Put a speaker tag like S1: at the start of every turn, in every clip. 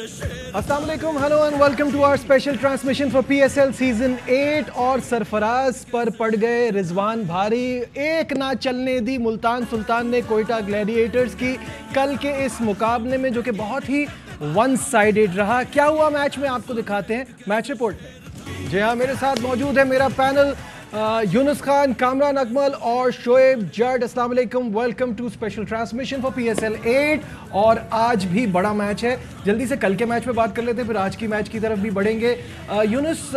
S1: अस्सलाम वालेकुम, hello and welcome to our special transmission for PSL season 8। और सरफराज पर पड़ गए रिजवान भारी, एक ना चलने दी मुल्तान सुल्तान ने कोयटा ग्लैडिएटर्स की कल के इस मुकाबले में, जो कि बहुत ही वन साइडेड रहा। क्या हुआ मैच में आपको दिखाते हैं मैच रिपोर्ट में। जी हाँ, मेरे साथ मौजूद है मेरा पैनल यूनुस खान, कामरान अकमल और शोएब जड। अस्सलाम वालेकुम, welcome to special transmission for PSL 8। और आज भी बड़ा मैच है, जल्दी से कल के मैच में बात कर लेते हैं, फिर आज की मैच की तरफ भी बढ़ेंगे। यूनुस,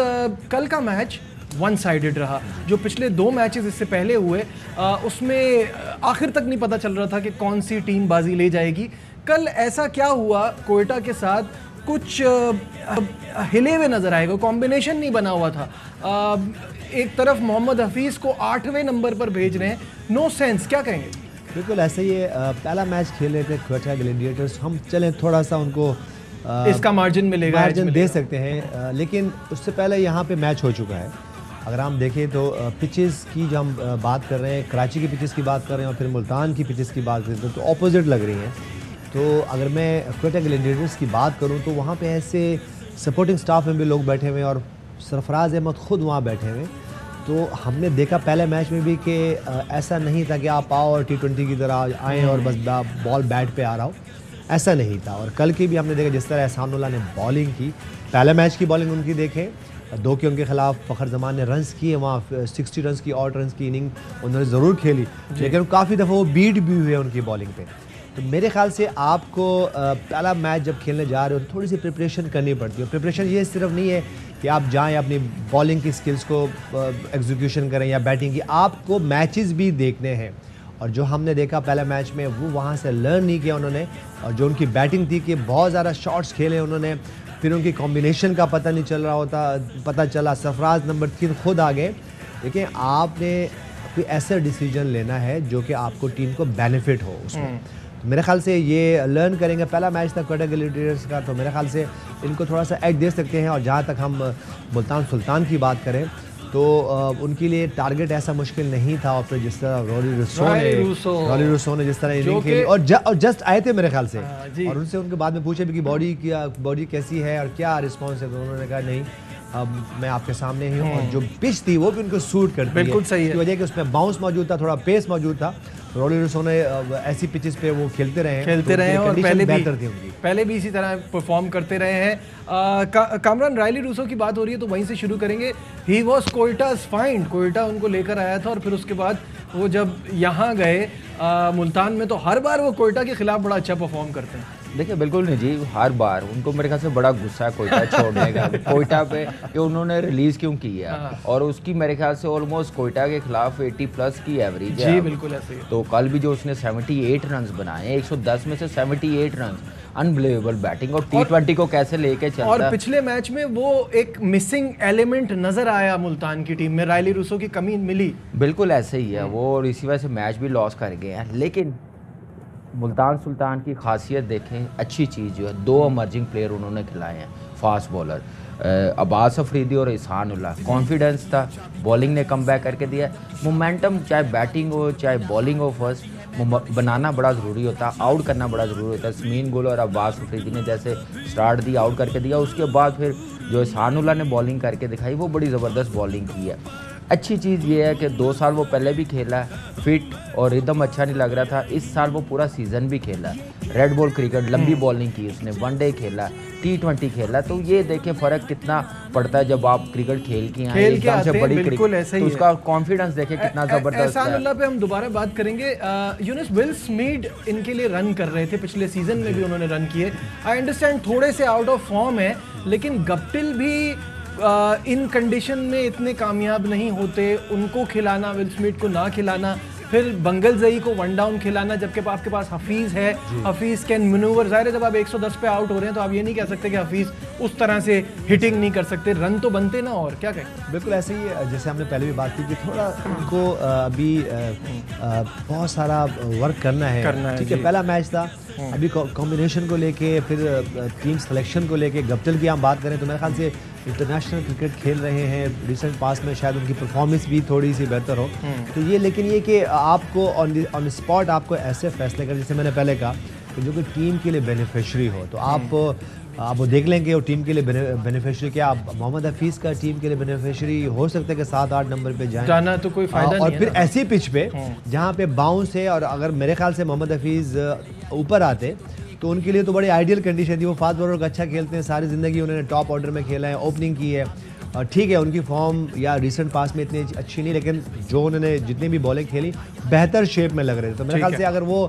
S1: कल का मैच वन साइडेड रहा। जो पिछले दो मैचेस इससे पहले हुए उसमें आखिर तक नहीं पता चल रहा था कि कौन सी टीम बाजी ले जाएगी। कल ऐसा क्या हुआ कोयटा के साथ, कुछ हिले हुए नजर आएगा, कॉम्बिनेशन नहीं बना हुआ था। एक तरफ मोहम्मद हफीज़ को 8वें नंबर पर भेज रहे हैं, नो सेंस, क्या कहेंगे?
S2: बिल्कुल ऐसे ही पहला मैच खेल रहे थे कोयटा ग्लैडिएटर्स, हम चलें थोड़ा सा उनको
S1: इसका मार्जिन मिलेगा,
S2: मार्जिन दे सकते हैं, लेकिन उससे पहले यहाँ पे मैच हो चुका है। अगर हम देखें तो पिचेस की जो हम बात कर रहे हैं, कराची की पिचेस की बात कर रहे हैं और फिर मुल्तान की पिचेस की बात कर रहे हैं, तो ऑपोजिट लग रही हैं। तो अगर मैं कोयटा ग्लैडिएटर्स की बात करूँ तो वहाँ पे ऐसे सपोर्टिंग स्टाफ में भी लोग बैठे हुए हैं और सरफराज अहमद खुद वहाँ बैठे हुए। तो हमने देखा पहले मैच में भी कि ऐसा नहीं था कि आप आओ और T20 की तरह आएँ और बस बॉल बैट पे आ रहा हो, ऐसा नहीं था। और कल की भी हमने देखा जिस तरह एहसानुल्लाह ने बॉलिंग की, पहले मैच की बॉलिंग उनकी देखें, 2 के उनके खिलाफ फ़खर जमान ने रन्स किए, वहाँ 60 रन्स की आउट रन्स की इनिंग उन्होंने ज़रूर खेली, लेकिन काफ़ी दफ़ा वो बीट भी हुए उनकी बॉलिंग पे। तो मेरे ख्याल से आपको पहला मैच जब खेलने जा रहे हो तो थोड़ी सी प्रिपरेशन करनी पड़ती है। प्रिपरेशन ये सिर्फ नहीं है कि आप जाएं अपनी बॉलिंग की स्किल्स को एग्जीक्यूशन करें या बैटिंग की, आपको मैचेस भी देखने हैं। और जो हमने देखा पहले मैच में, वो वहाँ से लर्न नहीं किया उन्होंने, और जो उनकी बैटिंग थी कि बहुत ज़्यादा शॉट्स खेले उन्होंने, फिर उनकी कॉम्बिनेशन का पता नहीं चल रहा होता, पता चला सरफराज नंबर 3 खुद आ गए। देखिए, आपने कोई ऐसा डिसीजन लेना है जो कि आपको टीम को बेनिफिट हो उसमें। मेरे ख्याल से ये लर्न करेंगे। पहला मैच था कोयटा ग्लैडिएटर्स का, तो मेरे ख्याल से इनको थोड़ा सा एज दे सकते हैं। और जहाँ तक हम मुल्तान सुल्तान की बात करें तो उनके लिए टारगेट ऐसा मुश्किल नहीं था। और फिर जिस तरह रॉली रूसो ने जिस तरह इनिंग खेली और जस्ट आए थे मेरे ख्याल से, और उनसे उनके बाद में पूछे भी कि बॉडी कैसी है और क्या रिस्पॉन्स है, तो उन्होंने कहा नहीं, अब मैं आपके सामने ही हूँ। और जो पिच थी वो भी उनको सूट करती है,
S1: बिल्कुल सही है,
S2: वजह कि उसमें बाउंस मौजूद था, थोड़ा पेस मौजूद था। रॉली रूसो ने ऐसी पिचेस पे वो खेलते रहे
S1: और पहले भी इसी तरह परफॉर्म करते रहे हैं। कामरान, रायली रूसो की बात हो रही है तो वहीं से शुरू करेंगे। ही वॉज कोयटा's फाइंड, कोयटा उनको लेकर आया था, और फिर उसके बाद वो जब यहाँ गए मुल्तान में, तो हर बार वो कोयटा के खिलाफ बड़ा अच्छा परफॉर्म करते हैं।
S3: देखिए, बिल्कुल नहीं जी, हर बार उनको मेरे ख्याल से बड़ा गुस्सा है कोयटा छोड़ने का कोयटा पे कि उन्होंने रिलीज़ क्यों किया, और उसकी मेरे ख्याल से ऑलमोस्ट कोयटा के खिलाफ 80+ की एवरेज है।
S1: जी बिल्कुल ऐसे ही।
S3: तो कल भी जो उसने 78 रन्स बनाए, 110 में से 78 रन्स, अनबिलीवेबल बैटिंग। और T20 को कैसे लेके चलता है।
S1: और पिछले मैच में वो एक मिसिंग एलिमेंट नजर आया मुल्तान की टीम में, रायली रूसो की कमी मिली।
S3: बिल्कुल ऐसे ही है वो, और इसी वजह से मैच भी लॉस कर गए हैं। लेकिन मुल्तान सुल्तान की खासियत देखें, अच्छी चीज़ जो है, 2 इमर्जिंग प्लेयर उन्होंने खिलाए हैं, फास्ट बॉलर अब्बास अफरीदी और एहसानुल्लाह। कॉन्फिडेंस था, बॉलिंग ने कम बैक करके दिया। मोमेंटम चाहे बैटिंग हो चाहे बॉलिंग हो, फर्स्ट बनाना बड़ा ज़रूरी होता है, आउट करना बड़ा ज़रूरी होता है। स्मीन गुल और अब्बास अफरीदी ने जैसे स्टार्ट दी, आउट करके दिया, उसके बाद फिर जो एहसानुल्लाह ने बॉलिंग करके दिखाई, वो बड़ी ज़बरदस्त बॉलिंग की है। अच्छी चीज़ ये है कि 2 साल वो पहले भी खेला है, फिट और रिदम अच्छा नहीं लग रहा था। इस साल वो पूरा सीज़न भी खेला है, रेड बॉल क्रिकेट, लंबी बॉलिंग की उसने, वनडे खेला, T20 खेला। तो ये देखें फ़र्क कितना पड़ता है जब आप क्रिकेट खेल के आए एकदम से बड़ी क्रिकेट, तो उसका कॉन्फिडेंस देखें कितना ज़बरदस्त है।
S1: एहसानुल्लाह पे हम दोबारा बात करेंगे। यूनुस, विल स्मीड इनके लिए रन कर रहे थे, पिछले सीजन में भी उन्होंने रन किए। आई अंडरस्टैंड थोड़े से आउट ऑफ फॉर्म है, लेकिन गप्टिल भी इन कंडीशन में इतने कामयाब नहीं होते। उनको खिलाना, विल स्मिथ को ना खिलाना, फिर बंगल जई को 1 डाउन खिलाना, जबकि आपके पास हफीज़ है, हफीज़ कैन मैनूवर। ज़ाहिर है जब आप 110 पे आउट हो रहे हैं तो आप ये नहीं कह सकते कि हफीज़ उस तरह से हिटिंग नहीं कर सकते, रन तो बनते ना, और क्या कहें।
S2: बिल्कुल ऐसे ही, जैसे हमने पहले भी बात की कि थोड़ा उनको अभी बहुत सारा वर्क करना है। ठीक है, पहला मैच था, अभी कॉम्बिनेशन को लेके, फिर टीम सिलेक्शन को लेके, गप्टिल की हम बात करें तो मेरे ख्याल से इंटरनेशनल क्रिकेट खेल रहे हैं, रिसेंट पास में शायद उनकी परफॉर्मेंस भी थोड़ी सी बेहतर हो। तो ये, लेकिन ये कि आपको ऑन स्पॉट आपको ऐसे फैसले कर, जैसे मैंने पहले कहा, कि जो कि टीम के लिए बेनिफिशियरी हो। तो आप आप वो देख लेंगे वो टीम के लिए बेनिफिशियरी क्या, मोहम्मद हफीज़ का टीम के लिए बेनिफिशियरी हो सकता है कि 7-8 नंबर पे
S1: जाना तो कोई फायदा नहीं
S2: और
S1: है
S2: फिर
S1: ना।
S2: ऐसी पिच पे जहाँ पे बाउंस है, और अगर मेरे ख्याल से मोहम्मद हफीज़ ऊपर आते तो उनके लिए तो बड़ी आइडियल कंडीशन थी। वो फास्ट बॉलर को अच्छा खेलते हैं, सारी ज़िंदगी उन्होंने टॉप ऑर्डर में खेला है, ओपनिंग की है, ठीक है उनकी फॉर्म या रिसेंट पास में इतनी अच्छी नहीं, लेकिन जो उन्होंने जितनी भी बॉलिंग खेली बेहतर शेप में लग रहे थे। तो मेरे ख्याल से अगर वो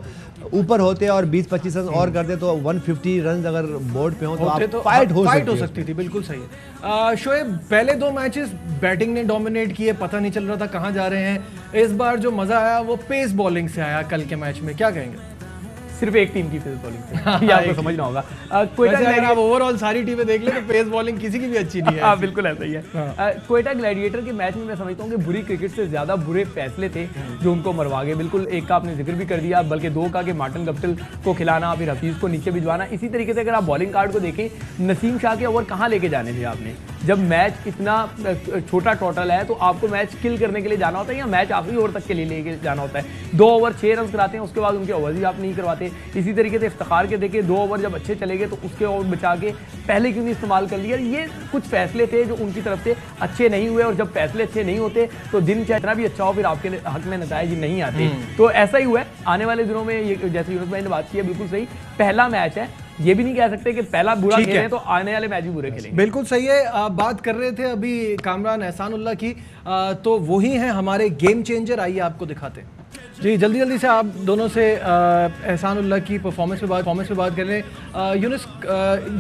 S2: ऊपर होते और 20-25 रन और करते तो 150 रन अगर बोर्ड पे हो तो आप फाइट हो
S1: सकती थी। बिल्कुल सही है। शोएब, पहले 2 मैचेस बैटिंग ने डोमिनेट किए, पता नहीं चल रहा था कहाँ जा रहे हैं। इस बार जो मजा आया वो पेस बॉलिंग से आया कल के मैच में, क्या कहेंगे?
S4: सिर्फ एक टीम की पेस बॉलिंग से, ये आपको समझना होगा। क्वेटा
S1: अगर आप ओवरऑल सारी टीमें देख ले तो पेस बॉलिंग किसी की भी अच्छी नहीं है।
S4: हाँ बिल्कुल ऐसा ही है। क्वेटा ग्लैडिएटर के मैच में मैं समझता हूँ कि बुरी क्रिकेट से ज्यादा बुरे फैसले थे जो उनको मरवा गए। बिल्कुल, एक का आपने जिक्र भी कर दिया, बल्कि 2 का कि मार्टिन गप्टिल को खिलाना, फिर हफीज को नीचे भिजवाना। इसी तरीके से अगर आप बॉलिंग कार्ड को देखें, नसीम शाह के ओवर कहाँ लेके जाने थे आपने? जब मैच इतना छोटा टोटल है तो आपको मैच किल करने के लिए जाना होता है या मैच आखिरी ओवर तक के लिए लेके जाना होता है? 2 ओवर 6 रन कराते हैं, उसके बाद उनके ओवर ही आप नहीं करवाते। इसी तरीके से इफ्तिखार के देखे 2 ओवर जब अच्छे चले गए तो उसके ओवर बचा के पहले क्यों नहीं इस्तेमाल कर लिया? ये कुछ फैसले थे जो उनकी तरफ से अच्छे नहीं हुए, और जब फैसले अच्छे नहीं होते तो दिन चाहे इतना भी अच्छा हो फिर आपके हक में नताइज नहीं आते। तो ऐसा ही हुआ है आने वाले दिनों में। ये जैसे यूनुस भाई ने बात की है, बिल्कुल सही, पहला मैच है, ये भी नहीं कह सकते कि पहला बुरा खेले तो आने वाले मैच भी बुरे खेलेंगे।
S1: बिल्कुल सही है। बात कर रहे थे अभी कामरान एहसानुल्लाह की, तो वही हैं हमारे गेम चेंजर। आइए आपको दिखाते हैं जी। जल्दी से आप दोनों से एहसानुल्लाह की परफॉर्मेंस पे बात कर रहे हैं। यूनुस,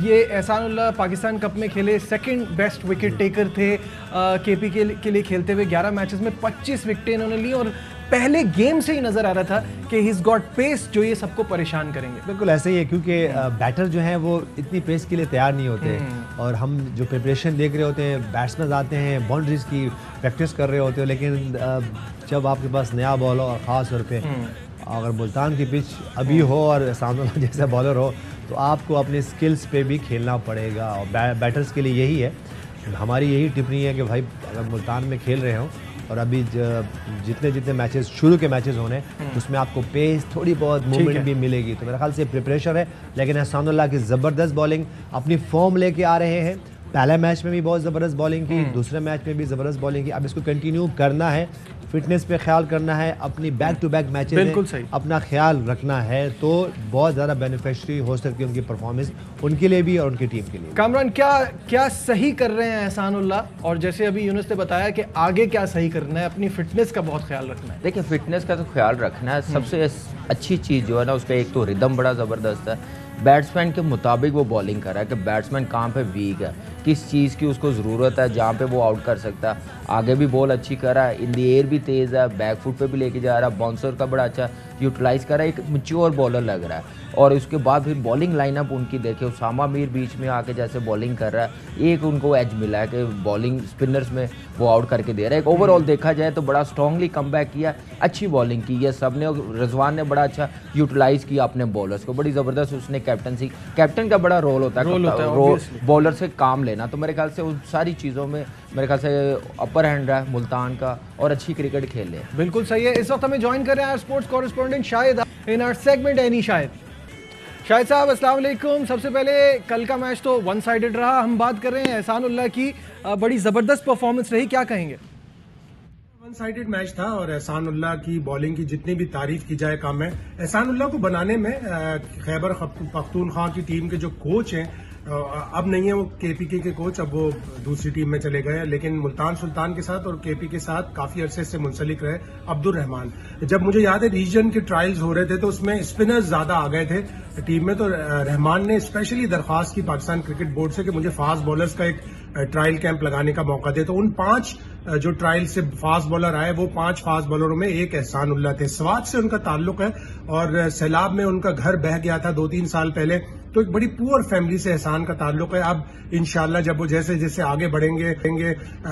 S1: ये एहसानुल्लाह पाकिस्तान कप में खेले 2nd बेस्ट विकेट टेकर थे केपी के लिए खेलते हुए। 11 मैचेस में 25 विकेटें इन्होंने ली, और पहले गेम से ही नजर आ रहा था कि ही इज गॉट पेस जो ये सबको परेशान करेंगे।
S2: बिल्कुल ऐसे ही है, क्योंकि बैटर जो हैं वो इतनी पेस के लिए तैयार नहीं होते, और हम जो प्रिपरेशन देख रहे होते हैं, बैट्समैन आते हैं बाउंड्रीज की प्रैक्टिस कर रहे होते हो, लेकिन जब आपके पास नया बॉल हो, और ख़ास तौर पे अगर मुल्तान की पिच अभी हो और सामने जैसा बॉलर हो, तो आपको अपने स्किल्स पे भी खेलना पड़ेगा। और बैटर्स के लिए यही है, हमारी यही टिप्पणी है कि भाई अगर मुल्तान में खेल रहे हो और अभी जितने मैचेस शुरू के मैचेस होने, उसमें आपको पेस थोड़ी बहुत मूवमेंट भी मिलेगी। तो मेरे ख्याल से प्रिपरेशन है, लेकिन एहसानुल्लाह की ज़बरदस्त बॉलिंग, अपनी फॉर्म लेके आ रहे हैं। पहले मैच में भी बहुत ज़बरदस्त बॉलिंग की, दूसरे मैच में भी ज़बरदस्त बॉलिंग की। अब इसको कंटिन्यू करना है, फिटनेस पे ख्याल करना है, अपनी बैक टू बैक मैचेस में अपना ख्याल रखना है, तो बहुत ज़्यादा बेनिफिशियरी हो सकती है उनकी परफॉर्मेंस, उनके लिए भी और उनकी टीम के लिए।
S1: कामरान, क्या सही कर रहे हैं एहसानुल्लाह, और जैसे अभी यूनुस ने बताया कि आगे क्या सही करना है? अपनी फिटनेस का बहुत ख्याल रखना है।
S3: देखिए, फिटनेस का तो ख्याल रखना है। सबसे अच्छी चीज़ जो है ना, उसका एक तो रिदम बड़ा ज़बरदस्त है, बैट्समैन के मुताबिक वो बॉलिंग कर रहा है कि बैट्समैन कहाँ पे वीक है, किस चीज़ की उसको ज़रूरत है, जहाँ पे वो आउट कर सकता है। आगे भी बॉल अच्छी कर रहा है, इन द एयर भी तेज़ है, बैक फुट पे भी लेके जा रहा है, बाउंसर का बड़ा अच्छा यूटिलाइज़ कर रहा है, एक मैच्योर बॉलर लग रहा है। और उसके बाद फिर बॉलिंग लाइनअप उनकी देखिए, उसामा मीर बीच में आके जैसे बॉलिंग कर रहा है, एक उनको एज मिला है कि बॉलिंग स्पिनर्स में वो आउट करके दे रहा है। एक ओवरऑल देखा जाए तो बड़ा स्ट्रांगली कमबैक किया, अच्छी बॉलिंग की है सबने, और रिजवान ने बड़ा अच्छा यूटिलाइज़ किया अपने बॉलर्स को, बड़ी ज़बरदस्त उसने कैप्टन का बड़ा रोल होता है बॉलर से काम लेना। तो मेरे ख्याल से उन सारी चीज़ों में मेरे ख्याल से अपर हैंड रहा है मुल्तान का, और अच्छी क्रिकेट खेले।
S1: बिल्कुल सही है। इस वक्त हमें ज्वाइन कर रहे हैं sports correspondent Shahid in our segment एनी शाहिद साहब, अस्सलाम वालेकुम। सबसे पहले कल का मैच तो 1 साइडेड रहा, हम बात कर रहे हैं एहसानुल्लाह की बड़ी ज़बरदस्त परफॉर्मेंस रही, क्या कहेंगे?
S5: 1 साइडेड मैच था, और एहसानुल्लाह की बॉलिंग की जितनी भी तारीफ की जाए कम है। एहसानुल्लाह को बनाने में खैबर पख्तूनख्वा की टीम के जो कोच हैं, अब नहीं है वो केपीके के कोच, अब वो दूसरी टीम में चले गए, लेकिन मुल्तान सुल्तान के साथ और केपी के साथ काफी अरसे से मुंसलिक रहे अब्दुल रहमान। जब मुझे याद है रीजन के ट्रायल्स हो रहे थे तो उसमें स्पिनर्स ज्यादा आ गए थे टीम में, तो रहमान ने स्पेशली दरख्वास्त की पाकिस्तान क्रिकेट बोर्ड से कि मुझे फास्ट बॉलर्स का एक ट्रायल कैंप लगाने का मौका दे। तो उन 5 जो ट्रायल से फास्ट बॉलर आए, वो 5 फास्ट बॉलरों में एक एहसानुल्लाह थे। स्वात से उनका ताल्लुक है, और सैलाब में उनका घर बह गया था 2-3 साल पहले, तो एक बड़ी पुअर फैमिली से एहसान का ताल्लुक है। अब इंशाल्लाह जब वो जैसे जैसे आगे बढ़ेंगे,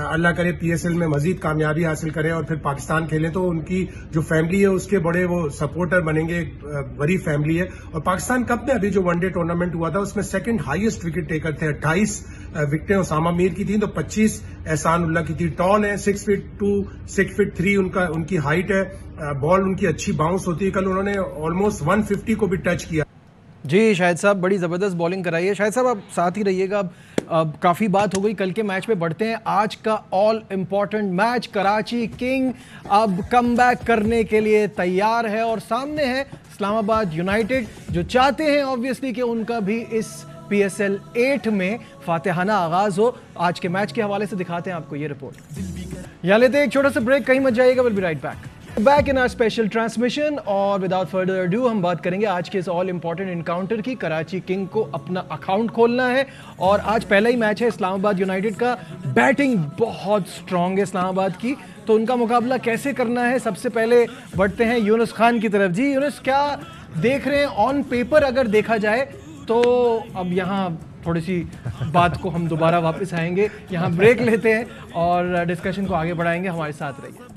S5: अल्लाह करे पीएसएल में मजीद कामयाबी हासिल करें और फिर पाकिस्तान खेलें, तो उनकी जो फैमिली है उसके बड़े वो सपोर्टर बनेंगे। एक बड़ी फैमिली है। और पाकिस्तान कप में अभी जो वनडे टूर्नामेंट हुआ था उसमें 2nd हाईएस्ट विकेट टेकर थे, 28 विकेटें उसामा मीर की थी, तो 25 एहसानुल्लाह की थी। टॉल है, 6 फीट 2, 6 फीट 3 उनकी हाइट है, बॉल उनकी अच्छी बाउंस होती है। कल उन्होंने ऑलमोस्ट 150 को भी टच किया।
S1: जी शाहिद साहब, बड़ी ज़बरदस्त बॉलिंग कराई है। शाहिद साहब आप साथ ही रहिएगा। अब काफ़ी बात हो गई, कल के मैच पे बढ़ते हैं। आज का all important match, Karachi king अब कमबैक करने के लिए तैयार है और सामने है इस्लामाबाद यूनाइटेड, जो चाहते हैं ऑब्वियसली कि उनका भी इस PSL 8 में फातिहाना आगाज हो। आज के मैच के हवाले से दिखाते हैं आपको ये रिपोर्ट। यहाँ लेते हैं एक छोटा सा ब्रेक, कहीं मत जाइएगा, will be right back in our special transmission. और विदाउट फर्दर अडू हम बात करेंगे आज के इस ऑल इंपॉर्टेंट इनकाउंटर की। कराची किंग को अपना अकाउंट खोलना है और आज पहला ही मैच है इस्लामाबाद यूनाइटेड का। बैटिंग बहुत स्ट्रांग है इस्लामाबाद की, तो उनका मुकाबला कैसे करना है। सबसे पहले बढ़ते हैं यूनुस खान की तरफ। जी यूनुस, क्या देख रहे हैं ऑन पेपर अगर देखा जाए तो? अब यहाँ थोड़ी सी बात को हम दोबारा वापस आएंगे, यहाँ ब्रेक लेते हैं और डिस्कशन को आगे बढ़ाएंगे। हमारे साथ रहिए।